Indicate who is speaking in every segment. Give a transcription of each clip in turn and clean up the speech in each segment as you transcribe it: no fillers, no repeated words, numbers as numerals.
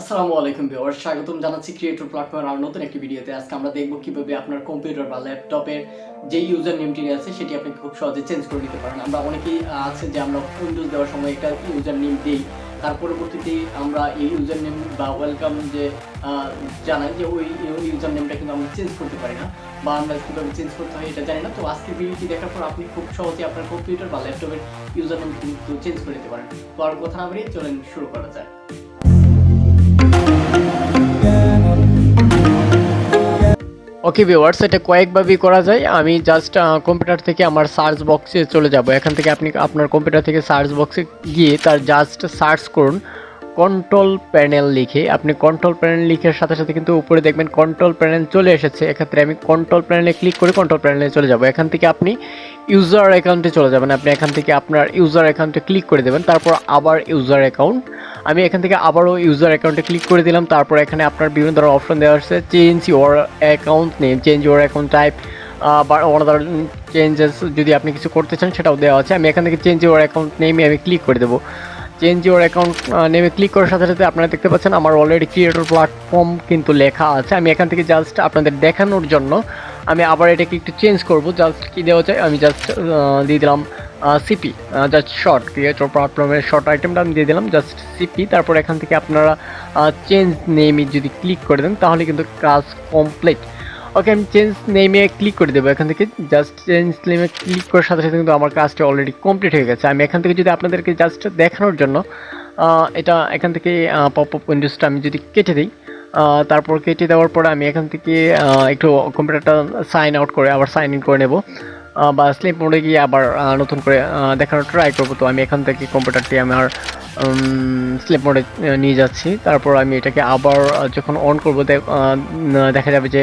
Speaker 1: আসসালামু আলাইকুম ভিউয়ার্স, স্বাগতম জানাচ্ছি ক্রিয়েটর প্ল্যাটফর্মের আর নতুন একটি ভিডিওতে। আজকে আমরা দেখব কিভাবে আপনার কম্পিউটার বা ল্যাপটপের যে ইউজার নেমটি আছে সেটি আপনি খুব সহজে চেঞ্জ করে নিতে পারেন। আমরা অনেকেই আছে যে আমরা উইন্ডোজ দেওয়ার সময় একটা ইউজার নেম দেই, তার পরবর্তীতে আমরা এই ইউজার নেম বা ওয়েলকাম যে জানাই যে ওই ইউজার নেমটা কিন্তু আমরা চেঞ্জ করতে পারি না, বা আমরা কীভাবে চেঞ্জ করতে হয় এটা জানি না। তো আজকের ভিডিওটি দেখার পর আপনি খুব সহজে আপনার কম্পিউটার বা ল্যাপটপের ইউজার নেম কিন্তু চেঞ্জ করে নিতে পারেন। তো আর কথা না বাড়িয়ে চলেন শুরু করা যায়। ওকে ভিউয়ার্স, এটা কয়েকভাবেই করা যায়। আমি জাস্ট কম্পিউটার থেকে আমার সার্চ বক্সে চলে যাব। এখান থেকে আপনি আপনার কম্পিউটার থেকে সার্চ বক্সে গিয়ে তার জাস্ট সার্চ করুন কন্ট্রোল প্যানেল লিখে। আপনি কন্ট্রোল প্যানেল লিখার সাথে সাথে কিন্তু উপরে দেখবেন কন্ট্রোল প্যানেল চলে এসেছে। এক্ষেত্রে আমি কন্ট্রোল প্যানেলে ক্লিক করে কন্ট্রোল প্যানেলে চলে যাব। এখান থেকে আপনি ইউজার অ্যাকাউন্টে চলে যাবেন। আপনি এখান থেকে আপনার ইউজার অ্যাকাউন্টে ক্লিক করে দেবেন, তারপর আবার ইউজার অ্যাকাউন্ট। আমি এখান থেকে আবারও ইউজার অ্যাকাউন্টে ক্লিক করে দিলাম। তারপর এখানে আপনার বিভিন্ন ধরনের অপশন দেওয়া আছে, change your account name, change your account type বা অনাদার চেঞ্জেস যদি আপনি কিছু করতে চান সেটাও দেওয়া আছে। আমি এখান থেকে চেঞ্জ ইউর অ্যাকাউন্ট নেমে আমি ক্লিক করে দেবো। চেঞ্জ ইউর অ্যাকাউন্ট নেমে ক্লিক করার সাথে সাথে আপনারা দেখতে পাচ্ছেন আমার অলরেডি ক্রিয়েটর প্ল্যাটফর্ম কিন্তু লেখা আছে। আমি এখান থেকে জাস্ট আপনাদের দেখানোর জন্য আমি আবার এটাকে একটু চেঞ্জ করব। জাস্ট কী দেওয়া যায়, আমি জাস্ট দিয়ে দিলাম সিপি, জাস্ট শর্ট ক্রিয়েটর প্ল্যাটফর্মের শর্ট আইটেমটা আমি দিয়ে দিলাম জাস্ট সিপি। তারপর এখান থেকে আপনারা চেঞ্জ নেমে যদি ক্লিক করে দেন তাহলে কিন্তু কাজ কমপ্লিট। ওকে, আমি চেঞ্জ নেমে ক্লিক করে দেবো। এখান থেকে জাস্ট চেঞ্জ নেমে ক্লিক করার সাথে সাথে কিন্তু আমার কাজটা অলরেডি কমপ্লিট হয়ে গেছে। আমি এখান থেকে যদি আপনাদেরকে জাস্ট দেখানোর জন্য এটা এখান থেকে পপ আপ উইন্ডোজটা আমি যদি কেটে দিই, তারপর কেটে দেওয়ার পরে আমি এখান থেকে একটু কম্পিউটারটা সাইন আউট করে আবার সাইন ইন করে নেব, বা স্লিপ মোডে গিয়ে আবার নতুন করে দেখানোর ট্রাই করবো। তো আমি এখান থেকে কম্পিউটারটি আমার স্লিপ মোডে নিয়ে যাচ্ছি। তারপর আমি এটাকে আবার যখন অন করবো দেখা যাবে যে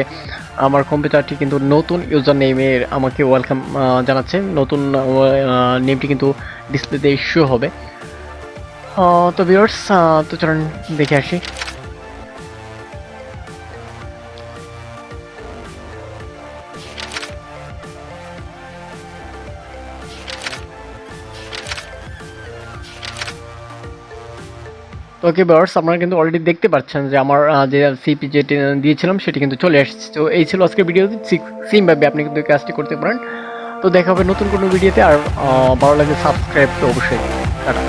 Speaker 1: আমার কম্পিউটারটি কিন্তু নতুন ইউজার নেমের আমাকে ওয়েলকাম জানাচ্ছে। নতুন নেমটি কিন্তু ডিসপ্লেতে ইস্যু হবে। তো ভিউয়ার্স, তো চলুন দেখে আসি। ওকে ভিউয়ার্স, আপনারা কিন্তু অলরেডি দেখতে পাচ্ছেন যে আমার যে সিপি যেটি দিয়েছিলাম সেটি কিন্তু চলে এসেছে। তো এই ছিল আজকের ভিডিওতে। সেমভাবে আপনি কিন্তু কাজটি করতে পারেন। তো দেখা হবে নতুন কোনো ভিডিওতে। আর ভালো লাগে সাবস্ক্রাইব তো অবশ্যই। টাটা।